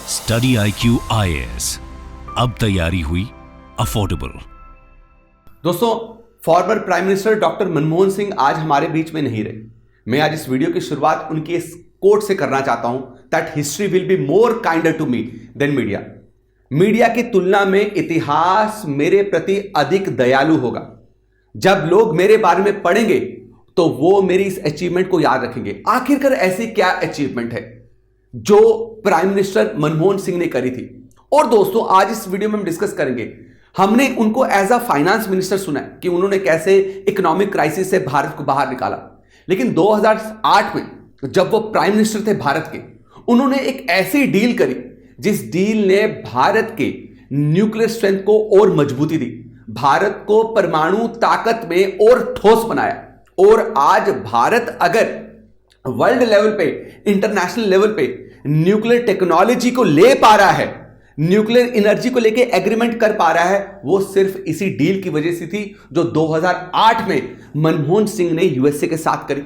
Study IQ IAS, अब तैयारी हुई अफोर्डेबल। दोस्तों, farmer prime minister doctor Manmohan Singh आज हमारे बीच में नहीं रहे। मैं आज इस वीडियो की शुरुआत उनकी इस कोट से करना चाहता हूं, that history will be more kinder to me than media. Media की तुलना में इतिहास मेरे प्रति अधिक दयालु होगा। जब लोग मेरे बारे में पढ़ेंगे तो वो मेरी इस अचीवमेंट को याद रखेंगे। आखिरकार ऐसी क्या अचीवमेंट है जो प्राइम मिनिस्टर मनमोहन सिंह ने करी थी। और दोस्तों, आज इस वीडियो में हम डिस्कस करेंगे। हमने उनको एज अ फाइनेंस मिनिस्टर सुना है कि उन्होंने कैसे इकोनॉमिक क्राइसिस से भारत को बाहर निकाला, लेकिन 2008 में जब वो प्राइम मिनिस्टर थे भारत के, उन्होंने एक ऐसी डील करी जिस डील ने भारत के न्यूक्लियर स्ट्रेंथ को और मजबूती दी, भारत को परमाणु ताकत में और ठोस बनाया। और आज भारत अगर वर्ल्ड लेवल पे, इंटरनेशनल लेवल पे न्यूक्लियर टेक्नोलॉजी को ले पा रहा है, न्यूक्लियर एनर्जी को लेके एग्रीमेंट कर पा रहा है, वो सिर्फ इसी डील की वजह से थी जो 2008 में मनमोहन सिंह ने यूएसए के साथ करी।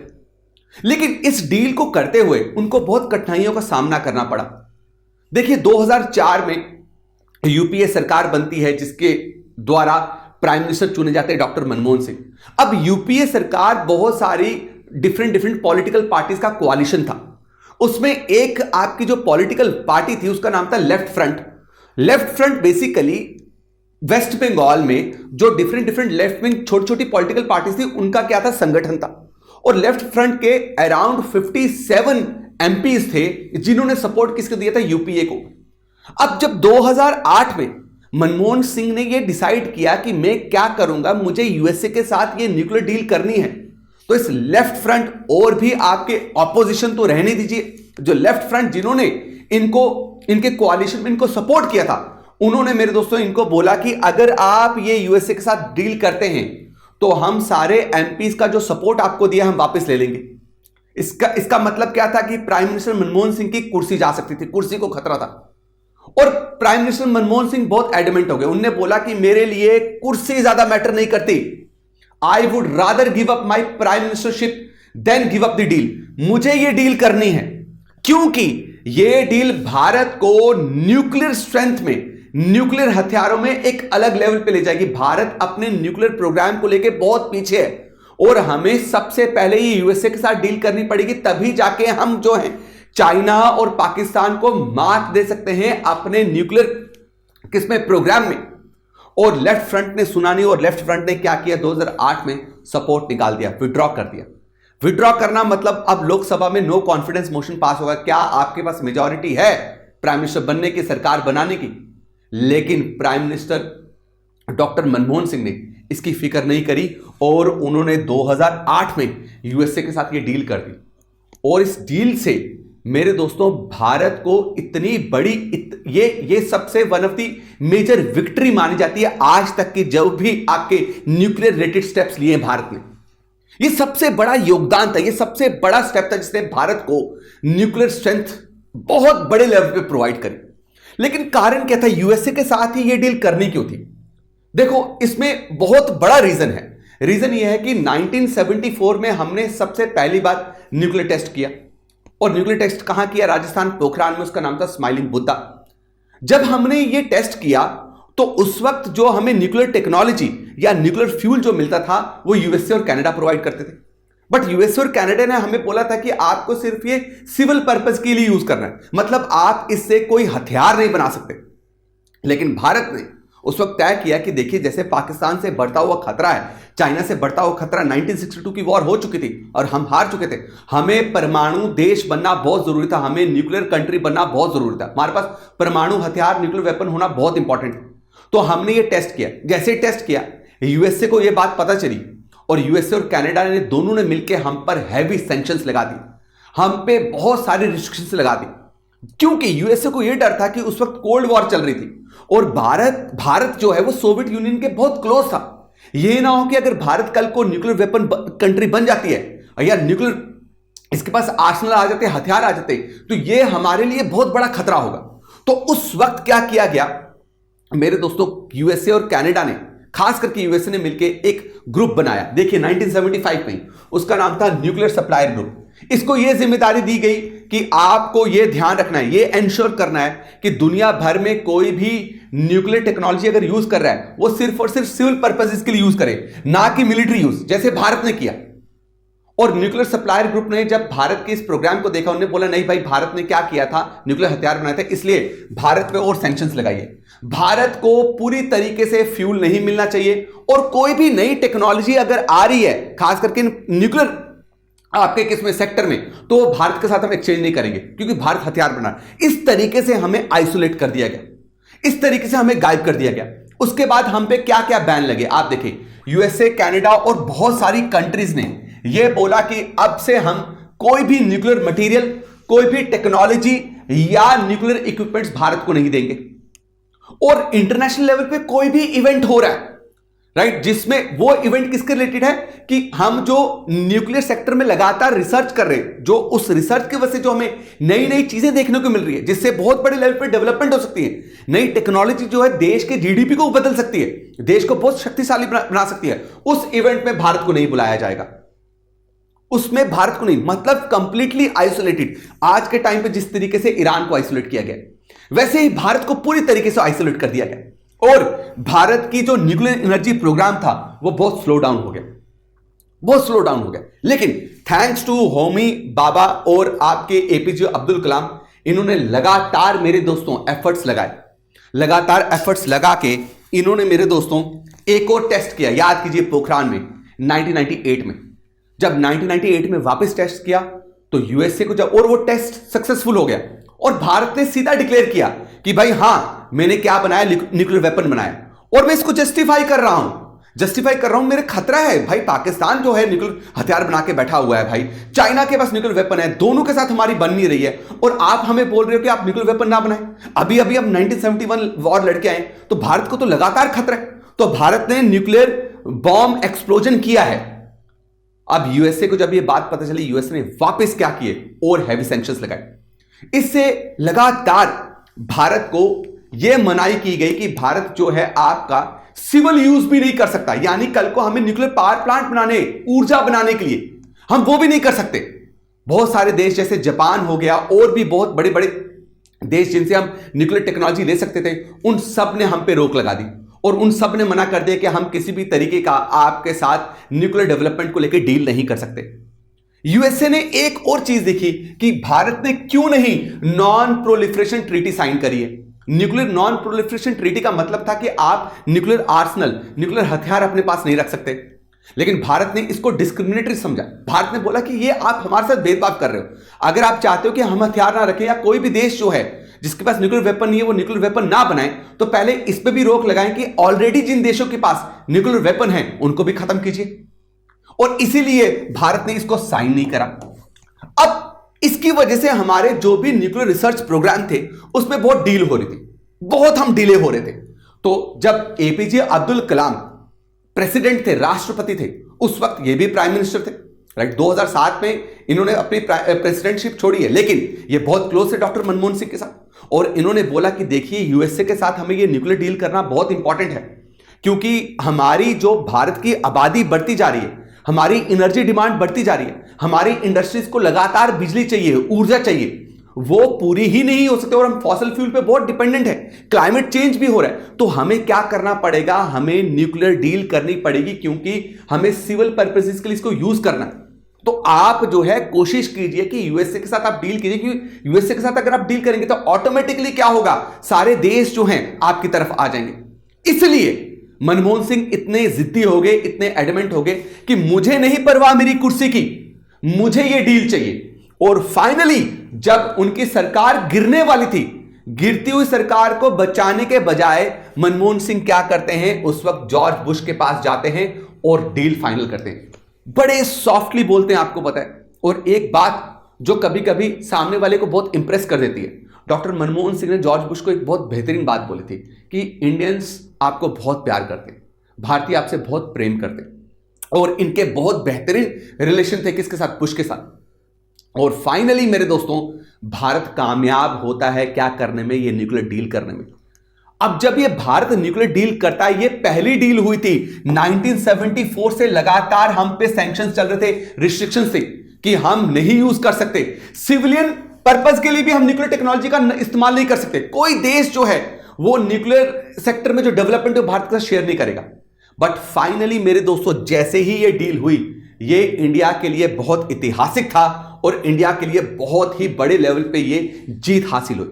लेकिन इस डील को करते हुए उनको बहुत कठिनाइयों का सामना करना पड़ा। देखिए, 2004 में यूपीए सरकार बनती है जिसके द्वारा प्राइम मिनिस्टर चुने जाते हैं डॉक्टर मनमोहन सिंह। अब यूपीए सरकार बहुत सारी डिफरेंट पॉलिटिकल पार्टीज का कोalition था। उसमें एक आपकी जो पॉलिटिकल पार्टी थी उसका नाम था left front. Left front basically West Bengal में जो डिफरेंट लेफ्ट विंग छोटी छोटी पॉलिटिकल पार्टीज थी उनका क्या था, संगठन था। और लेफ्ट फ्रंट के अराउंड 57 एमपीज थे जिन्होंने सपोर्ट किसको दिया था, यूपीए को। अब जब 2008 में मनमोहन सिंह ने यह डिसाइड किया कि मैं क्या करूंगा, मुझे यूएसए के साथ यह न्यूक्लियर डील करनी है, तो इस लेफ्ट फ्रंट और भी आपके ऑपोजिशन तो रहने दीजिए, जो लेफ्ट फ्रंट जिन्होंने इनके कोalition में इनको सपोर्ट किया था, उन्होंने मेरे दोस्तों इनको बोला कि अगर आप ये यूएसए के साथ डील करते हैं तो हम सारे एमपीज का जो सपोर्ट आपको दिया हम वापस ले लेंगे। इसका मतलब क्या था कि प्राइम मिनिस्टर मनमोहन सिंह की कुर्सी जा सकती थी, कुर्सी को खतरा था। और प्राइम मिनिस्टर मनमोहन सिंह बहुत एडमेंट हो गए। उन्होंने बोला कि मेरे लिए कुर्सी ज्यादा मैटर नहीं करती, I would rather give up my prime ministership than give up the deal. मुझे यह डील करनी है क्योंकि यह डील भारत को न्यूक्लियर स्ट्रेंथ में, न्यूक्लियर हथियारों में एक अलग लेवल पे ले जाएगी। भारत अपने न्यूक्लियर प्रोग्राम को लेकर बहुत पीछे है और हमें सबसे पहले ये यूएसए के साथ डील करनी पड़ेगी, तभी जाके हम जो है चाइना और पाकिस्तान को मात दे सकते हैं अपने न्यूक्लियर किसमें प्रोग्राम में। और लेफ्ट फ्रंट ने सुना नहीं, और लेफ्ट फ्रंट ने क्या किया, 2008 में सपोर्ट निकाल दिया, विड्रॉ कर दिया। विड्रॉ करना मतलब अब लोकसभा में नो कॉन्फिडेंस मोशन पास होगा। क्या आपके पास मेजॉरिटी है प्राइम मिनिस्टर बनने की, सरकार बनाने की? लेकिन prime minister doctor Manmohan Singh ने इसकी फिक्र नहीं करी और उन्होंने 2008 में यूएसए के साथ ये डील कर दी। और इस डील से मेरे दोस्तों भारत को इतनी बड़ी ये सबसे one of the major victory मानी जाती है आज तक की, जो भी आपके न्यूक्लियर रिलेटेड स्टेप्स लिए हैं भारत ने। ये सबसे बड़ा योगदान था, ये सबसे बड़ा स्टेप था जिसने भारत को न्यूक्लियर स्ट्रेंथ बहुत बड़े लेवल पे प्रोवाइड करी। लेकिन कारण क्या था, यूएसए के साथ ही ये डील करनी क्यों थी? देखो, इसमें बहुत बड़ा रीजन है। रीजन ये है कि 1974 में हमने सबसे पहली बार न्यूक्लियर टेस्ट किया। और न्यूक्लियर टेस्ट कहां किया? राजस्थान पोखरान में, उसका नाम था स्माइलिंग बुद्धा। जब हमने ये टेस्ट किया तो उस वक्त जो हमें न्यूक्लियर टेक्नोलॉजी या न्यूक्लियर फ्यूल जो मिलता था वो यूएसए और कनाडा प्रोवाइड करते थे। बट यूएसए और कनाडा ने हमें बोला था कि आपको सिर्फ ये सिविल पर्पस के लिए यूज करना है, मतलब आप इससे कोई हथियार नहीं बना सकते। लेकिन भारत ने उस वक्त तय किया कि देखिए, जैसे पाकिस्तान से बढ़ता हुआ खतरा है, चाइना से बढ़ता हुआ खतरा, 1962 की वॉर हो चुकी थी और हम हार चुके थे, हमें परमाणु देश बनना बहुत जरूरी था, हमें न्यूक्लियर कंट्री बनना बहुत जरूरी था, हमारे पास परमाणु हथियार, न्यूक्लियर वेपन होना बहुत इंपॉर्टेंट था। तो हमने ये टेस्ट किया। जैसे टेस्ट किया, यूएसए को यह बात पता चली और यूएसए और कनाडा ने दोनों ने मिलकर हम पर हैवी सैंक्शंस लगा दी, हम पे बहुत सारी रिस्ट्रिक्शंस लगा दी, क्योंकि यूएसए को यह डर था कि उस वक्त कोल्ड वॉर चल रही थी और भारत जो है वो सोवियत यूनियन के बहुत क्लोज था। यह ना हो कि अगर भारत कल को न्यूक्लियर वेपन कंट्री बन जाती है या न्यूक्लियर इसके पास आर्सेनल आ जाते, हथियार आ जाते, तो यह हमारे लिए बहुत बड़ा खतरा होगा। तो उस वक्त क्या किया गया मेरे दोस्तों, यूएसए और कनाडा ने, खास करके यूएसए ने मिलकर एक ग्रुप बनाया। देखिए 1975 में उसका नाम था न्यूक्लियर सप्लायर ग्रुप। इसको यह जिम्मेदारी दी गई कि आपको यह ध्यान रखना है, यह एंश्योर करना है कि दुनिया भर में कोई भी न्यूक्लियर टेक्नोलॉजी अगर यूज कर रहा है वो सिर्फ और सिर्फ सिविल पर्पसेस के लिए यूज करे, ना कि मिलिट्री यूज, जैसे भारत ने किया। और न्यूक्लियर सप्लायर ग्रुप ने जब भारत के इस प्रोग्राम को देखा, उन्होंने बोला नहीं भाई, भारत ने क्या किया था, न्यूक्लियर हथियार बनाए थे, इसलिए भारत पे और सैंक्शंस लगाइए। भारत को पूरी तरीके से फ्यूल नहीं मिलना चाहिए, और कोई भी नई टेक्नोलॉजी अगर आ रही है, खास करके न्यूक्लियर आपके किसमें सेक्टर में, तो भारत के साथ हम एक्सचेंज नहीं करेंगे, क्योंकि भारत हथियार बना। इस तरीके से हमें आइसोलेट कर दिया गया, इस तरीके से हमें गायब कर दिया गया। उसके बाद हम पे क्या क्या बैन लगे, आप देखें, यूएसए, कनाडा और बहुत सारी कंट्रीज ने यह बोला कि अब से हम कोई भी न्यूक्लियर मटेरियल, कोई भी टेक्नोलॉजी या न्यूक्लियर इक्विपमेंट्स भारत को नहीं देंगे। और इंटरनेशनल लेवल पे कोई भी इवेंट हो रहा है, राइट, जिसमें वो इवेंट किसके रिलेटेड है कि हम जो न्यूक्लियर सेक्टर में लगातार रिसर्च कर रहे हैं, जो उस रिसर्च की वजह से जो हमें नई नई चीजें देखने को मिल रही है, जिससे बहुत बड़े लेवल पे डेवलपमेंट हो सकती है, नई टेक्नोलॉजी जो है देश के जीडीपी को बदल सकती है, देश को बहुत शक्तिशाली बना सकती है, उस इवेंट में भारत को नहीं बुलाया जाएगा। उसमें भारत को नहीं, मतलब कंप्लीटली आइसोलेटेड। आज के टाइम पे जिस तरीके से ईरान को आइसोलेट किया गया, वैसे ही भारत को पूरी तरीके से आइसोलेट कर दिया गया। और भारत की जो न्यूक्लियर एनर्जी प्रोग्राम था वो बहुत स्लो डाउन हो गया, बहुत स्लो डाउन हो गया। लेकिन थैंक्स टू होमी बाबा और आपके एपीजे अब्दुल कलाम, इन्होंने लगातार मेरे दोस्तों एफर्ट्स लगाए, लगातार एफर्ट्स लगा के इन्होंने मेरे दोस्तों एक और टेस्ट किया। याद कीजिए, पोखरान में 1998 में, जब 1998 में वापस टेस्ट किया तो यूएसए को जब, और वो टेस्ट सक्सेसफुल हो गया और भारत ने सीधा डिक्लेयर किया कि भाई हां, मैंने क्या बनाया, न्यूक्लियर वेपन बनाया, और मैं इसको जस्टिफाई कर रहा हूं, मेरे खतरा है भाई। पाकिस्तान जो है न्यूक्लियर हथियार बना के बैठा हुआ है भाई, चाइना के पास न्यूक्लियर वेपन है, दोनों के साथ हमारी बन नहीं रही है, और आप हमें बोल रहे हो कि आप न्यूक्लियर वेपन ना बनाएं। अभी अभी हम 1971 वॉर लड़के आए, तो भारत को तो लगातार खतरा है। तो भारत ने न्यूक्लियर बॉम्ब एक्सप्लोजन किया है। अब यूएसए को जब ये बात पता चली, यूएसए ने वापस क्या किए, और हैवी सैंक्शंस लगाए। इससे लगातार भारत को यह मनाही की गई कि भारत जो है आपका सिविल यूज भी नहीं कर सकता, यानी कल को हमें न्यूक्लियर पावर प्लांट बनाने, ऊर्जा बनाने के लिए हम वो भी नहीं कर सकते। बहुत सारे देश जैसे जापान हो गया, और भी बहुत बड़े बड़े देश जिनसे हम न्यूक्लियर टेक्नोलॉजी ले सकते थे, उन सब ने हम पे रोक लगा दी, और उन सब ने मना कर दिया कि हम किसी भी तरीके का आपके साथ न्यूक्लियर डेवलपमेंट को लेकर डील नहीं कर सकते। यूएसए ने एक और चीज देखी कि भारत ने क्यों नहीं नॉन प्रोलिफरेशन ट्रीटी साइन करी है। न्यूक्लियर नॉन प्रोलिफरेशन ट्रीटी का मतलब था कि आप न्यूक्लियर आर्सनल, न्यूक्लियर हथियार अपने पास नहीं रख सकते, लेकिन भारत ने इसको डिस्क्रिमिनेटरी समझा। भारत ने बोला कि ये आप हमारे साथ भेदभाव कर रहे हो, अगर आप चाहते हो कि हम हथियार ना रखें, या कोई भी देश जो है जिसके पास न्यूक्लियर वेपन नहीं है वो न्यूक्लियर वेपन ना बनाए, तो पहले इस पे भी रोक लगाएं कि ऑलरेडी जिन देशों के पास न्यूक्लियर वेपन है उनको भी खत्म कीजिए। और इसीलिए भारत ने इसको साइन नहीं करा। अब इसकी वजह से हमारे जो भी न्यूक्लियर रिसर्च प्रोग्राम थे उसमें बहुत डील हो रही थी, बहुत हम डिले हो रहे थे। तो जब एपीजे अब्दुल कलाम प्रेसिडेंट थे, राष्ट्रपति थे, उस वक्त ये भी प्राइम मिनिस्टर थे, राइट। 2007 में इन्होंने अपनी प्रेसिडेंटशिप छोड़ी है, लेकिन ये बहुत क्लोज थे डॉक्टर मनमोहन सिंह के साथ, और इन्होंने बोला कि देखिए यूएसए के साथ हमें ये न्यूक्लियर डील करना बहुत इंपॉर्टेंट है, क्योंकि हमारी जो भारत की आबादी बढ़ती जा रही है, हमारी एनर्जी डिमांड बढ़ती जा रही है, हमारी इंडस्ट्रीज को लगातार बिजली चाहिए, ऊर्जा चाहिए, वो पूरी ही नहीं हो सकती, और हम फॉसिल फ्यूल पे बहुत डिपेंडेंट है, क्लाइमेट चेंज भी हो रहा है। तो हमें क्या करना पड़ेगा, हमें न्यूक्लियर डील करनी पड़ेगी, क्योंकि हमें सिविल पर्पसेस के लिए इसको यूज करना है। तो आप जो है कोशिश कीजिए कि यूएसए के साथ आप डील कीजिए, क्योंकि यूएसए के साथ अगर आप डील करेंगे तो ऑटोमेटिकली क्या होगा, सारे देश जो हैं आपकी तरफ आ जाएंगे। इसलिए मनमोहन सिंह इतने जिद्दी हो गए, इतने एडमेंट हो गए कि मुझे नहीं परवाह मेरी कुर्सी की, मुझे ये डील चाहिए। और फाइनली जब उनकी सरकार गिरने वाली थी, गिरती हुई सरकार को बचाने के बजाय मनमोहन सिंह क्या करते हैं, उस वक्त जॉर्ज बुश के पास जाते हैं और डील फाइनल करते हैं। बड़े सॉफ्टली बोलते हैं, आपको पता है। और एक बात जो कभी कभी सामने वाले को बहुत इंप्रेस कर देती है, डॉक्टर मनमोहन सिंह ने जॉर्ज बुश को एक बहुत बेहतरीन बात बोली थी कि इंडियंस आपको बहुत प्यार करते हैं, भारतीय आपसे बहुत प्रेम करते हैं, और इनके बहुत बेहतरीन रिलेशन थे किसके साथ, बुश के साथ। और फाइनली मेरे दोस्तों भारत कामयाब होता है क्या करने में, ये न्यूक्लियर डील करने में। अब जब ये भारत न्यूक्लियर डील करता है, ये पहली डील हुई थी 1974 से लगातार हम पे सैंक्शंस चल रहे थे, रिस्ट्रिक्शंस थे, कि हम नहीं यूज कर सकते, सिविलियन पर्पस के लिए भी हम न्यूक्लियर टेक्नोलॉजी का इस्तेमाल नहीं कर सकते। कोई देश जो है वो न्यूक्लियर सेक्टर में जो डेवलपमेंट है भारत के साथ शेयर नहीं करेगा। बट फाइनली मेरे दोस्तों, जैसे ही ये डील हुई, ये इंडिया के लिए बहुत ऐतिहासिक था और इंडिया के लिए बहुत ही बड़े लेवल पे ये जीत हासिल हुई।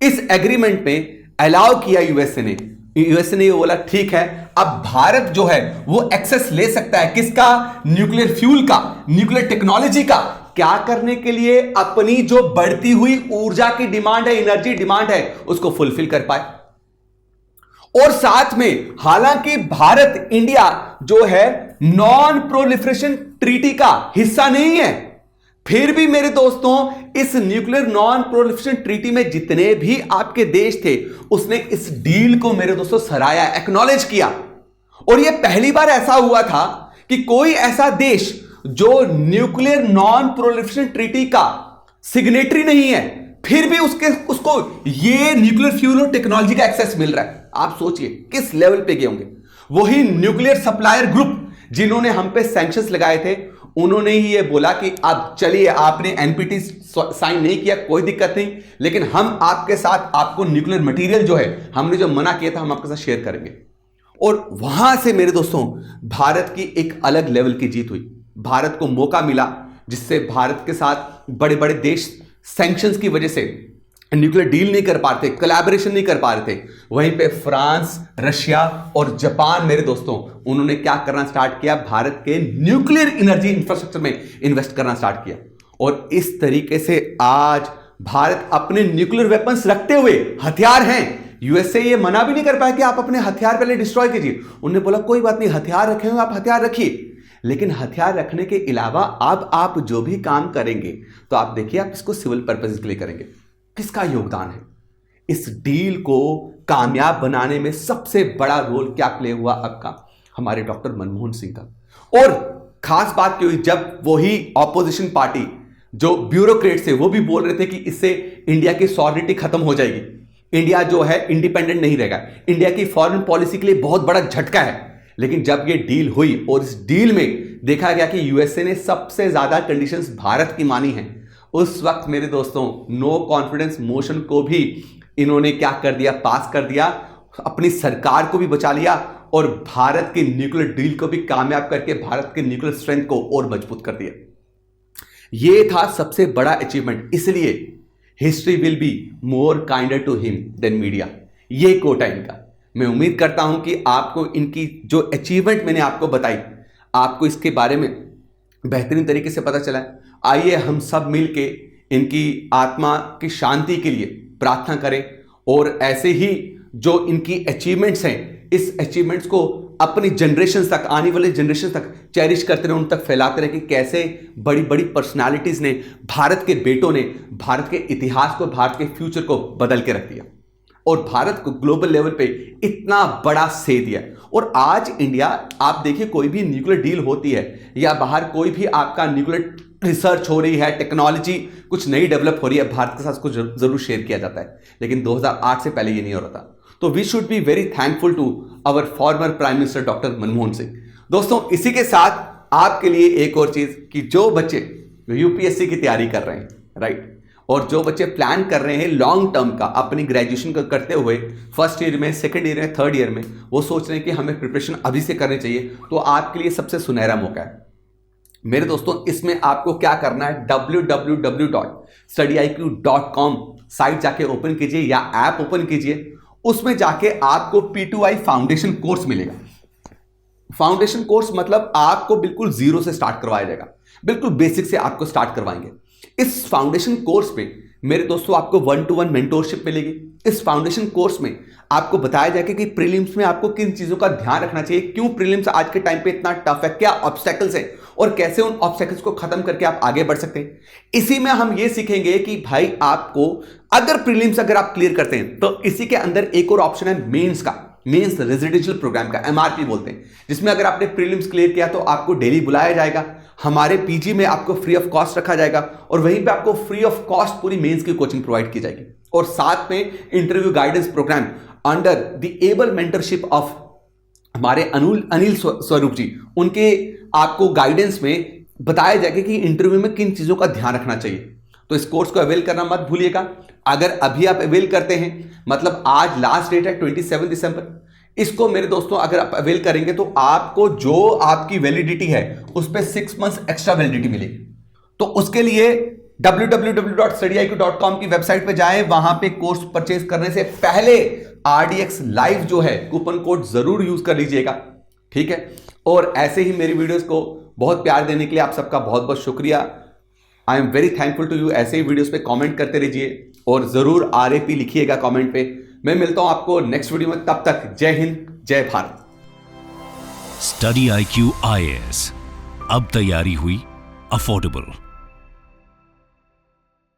इस एग्रीमेंट में अलाउ किया यूएसए ने ये बोला ठीक है, अब भारत जो है वो एक्सेस ले सकता है किसका, न्यूक्लियर फ्यूल का, न्यूक्लियर टेक्नोलॉजी का। क्या करने के लिए, अपनी जो बढ़ती हुई ऊर्जा की डिमांड है, एनर्जी डिमांड है, उसको फुलफिल कर पाए। और साथ में हालांकि भारत, इंडिया जो है नॉन प्रोलिफरेशन ट्रीटी का हिस्सा नहीं है, फिर भी मेरे दोस्तों इस न्यूक्लियर नॉन प्रोलिफरेशन ट्रीटी में जितने भी आपके देश थे, उसने इस डील को मेरे दोस्तों सराहा, एक्नॉलेज किया। और यह पहली बार ऐसा हुआ था कि कोई ऐसा देश जो न्यूक्लियर नॉन प्रोलिफरेशन ट्रीटी का सिग्नेटरी नहीं है, फिर भी उसको ये न्यूक्लियर फ्यूल और टेक्नोलॉजी का एक्सेस मिल रहा है। आप सोचिए किस लेवल पे गए होंगे। वही न्यूक्लियर सप्लायर ग्रुप जिन्होंने हम पे सैंक्शंस लगाए थे, उन्होंने ही ये बोला कि अब चलिए, आपने एनपीटी साइन नहीं किया, कोई दिक्कत नहीं, लेकिन हम आपके साथ आपको न्यूक्लियर मटेरियल जो है, हमने जो मना किया था, हम आपके साथ शेयर करेंगे। और वहां से मेरे दोस्तों भारत की एक अलग लेवल की जीत हुई। भारत को मौका मिला जिससे भारत के साथ बड़े बड़े देश सैंक्शंस की वजह से न्यूक्लियर डील नहीं कर पा रहे थे, कोलैबोरेशन नहीं कर पा रहे थे। वहीं पे फ्रांस, रशिया और जापान मेरे दोस्तों, उन्होंने क्या करना स्टार्ट किया, भारत के न्यूक्लियर एनर्जी इंफ्रास्ट्रक्चर में इन्वेस्ट करना स्टार्ट किया। और इस तरीके से आज भारत अपने न्यूक्लियर वेपन्स रखते हुए, हथियार हैं, यूएसए ये मना भी नहीं कर पाया कि आप अपने हथियार पहले डिस्ट्रॉय कीजिए। उन्होंने बोला कोई बात नहीं, हथियार रखे हुए आप हथियार रखिए, लेकिन हथियार रखने के अलावा अब आप जो भी काम करेंगे तो आप देखिए आप इसको सिविल पर्पस के लिए करेंगे। किसका योगदान है इस डील को कामयाब बनाने में? सबसे बड़ा रोल क्या प्ले हुआ आपका, हमारे डॉक्टर मनमोहन सिंह का। और खास बात क्या हुई, जब वही ऑपोजिशन पार्टी जो ब्यूरोक्रेट्स थे वो भी बोल रहे थे कि इससे इंडिया की सॉवरेनिटी खत्म हो जाएगी, इंडिया जो है इंडिपेंडेंट नहीं रहेगा, इंडिया की फॉरेन पॉलिसी के लिए बहुत बड़ा झटका है। लेकिन जब ये डील हुई और इस डील में देखा गया कि यूएसए ने सबसे ज्यादा कंडीशंस भारत की मानी हैं, उस वक्त मेरे दोस्तों नो कॉन्फिडेंस मोशन को भी इन्होंने क्या कर दिया, पास कर दिया, अपनी सरकार को भी बचा लिया और भारत की न्यूक्लियर डील को भी कामयाब करके भारत के न्यूक्लियर स्ट्रेंथ को और मजबूत कर दिया। यह था सबसे बड़ा अचीवमेंट। इसलिए history will be more kinder to him than media, ये कोट है इनका। मैं उम्मीद करता हूं कि आपको इनकी जो अचीवमेंट मैंने आपको बताई, आपको इसके बारे में बेहतरीन तरीके से पता चला है। आइए हम सब मिलके इनकी आत्मा की शांति के लिए प्रार्थना करें और ऐसे ही जो इनकी अचीवमेंट्स हैं, इस अचीवमेंट्स को अपनी जनरेशन तक, आने वाले जनरेशन तक चेरिश करते रहे, उन तक फैलाते रहे कि कैसे बड़ी बड़ी पर्सनालिटीज ने, भारत के बेटों ने भारत के इतिहास को, भारत के फ्यूचर को बदल के रख दिया और भारत को ग्लोबल लेवल पे इतना बड़ा से दिया। और आज इंडिया, आप देखिए कोई भी न्यूक्लियर डील होती है या बाहर कोई भी आपका न्यूक्लियर रिसर्च हो रही है, टेक्नोलॉजी कुछ नई डेवलप हो रही है, भारत के साथ उसको जरूर शेयर किया जाता है। लेकिन 2008 से पहले ये नहीं हो रहा था। तो we should be very thankful to our former prime minister doctor Manmohan Singh. दोस्तों इसी के साथ आपके लिए एक और चीज कि जो बच्चे यूपीएससी की तैयारी कर रहे हैं, राइट, और जो बच्चे प्लान कर रहे हैं लॉन्ग टर्म का, अपनी ग्रेजुएशन को करते हुए फर्स्ट ईयर में, सेकंड ईयर में, थर्ड ईयर में, वो सोच रहे हैं कि हमें प्रिपरेशन अभी से करनी चाहिए, तो आपके लिए सबसे सुनहरा मौका है मेरे दोस्तों। इसमें आपको क्या करना है, www.studyiq.com साइट जाके ओपन कीजिए या ऐप ओपन कीजिए। उसमें जाके आपको P2I फाउंडेशन कोर्स मिलेगा। फाउंडेशन कोर्स मतलब आपको बिल्कुल जीरो से स्टार्ट करवाया जाएगा, बिल्कुल बेसिक से आपको स्टार्ट करवाएंगे। इस फाउंडेशन कोर्स पे मेरे दोस्तों आपको 1-to-1 मेंटोरशिप मिलेगी। इस फाउंडेशन कोर्स में आपको बताया जाएगा कि प्रीलिम्स में आपको किन चीजों का ध्यान रखना चाहिए, क्यों प्रीलिम्स आज के टाइम पे इतना टफ है, क्या ऑब्स्टेकल्स हैं और कैसे उन ऑब्स्टेकल्स को खत्म करके आप आगे बढ़ सकते हैं। इसी में हम ये सीखेंगे कि भाई आपको अगर प्रीलिम्स अगर आप क्लियर करते हैं तो इसी के अंदर एक और ऑप्शन है मेंस का, मेंस रेजिडेंशियल प्रोग्राम का, MRP बोलते हैं, जिसमें अगर आपने प्रीलिम्स क्लियर किया तो आपको डेली बुलाया जाएगा, हमारे पीजी में आपको फ्री ऑफ कॉस्ट रखा जाएगा और वहीं पे आपको फ्री ऑफ कॉस्ट पूरी मेंस की कोचिंग प्रोवाइड की जाएगी। और साथ में interview guidance programme under the able mentorship of हमारे अनिल स्वरूप जी, उनके आपको गाइडेंस में बताया जाएगा कि इंटरव्यू में किन चीजों का ध्यान रखना चाहिए। तो इस कोर्स को अवेल करना मत भूलिएगा। अगर अभी आप अवेल करते हैं, मतलब आज लास्ट डेट है 27 दिसंबर, इसको मेरे दोस्तों अगर आप अवेल करेंगे तो आपको जो आपकी वैलिडिटी है उस पर 6 मंथ्स एक्स्ट्रा वैलिडिटी मिलेगी। तो उसके लिए www.studiiq.com की वेबसाइट पे जाएं, वहां पे कोर्स परचेज करने से पहले RDX लाइव जो है कूपन कोड जरूर यूज कर लीजिएगा, ठीक है। और ऐसे ही मेरी वीडियोस को बहुत प्यार देने के लिए आप सबका बहुत बहुत शुक्रिया। I am very thankful to you. ऐसे ही वीडियोस पे कमेंट करते रहिए और जरूर RAP लिखिएगा कमेंट पे। मैं मिलता हूं आपको नेक्स्ट वीडियो में, तब तक जय हिंद, जय भारत। स्टडी IQ IAS, अब तैयारी हुई अफोर्डेबल।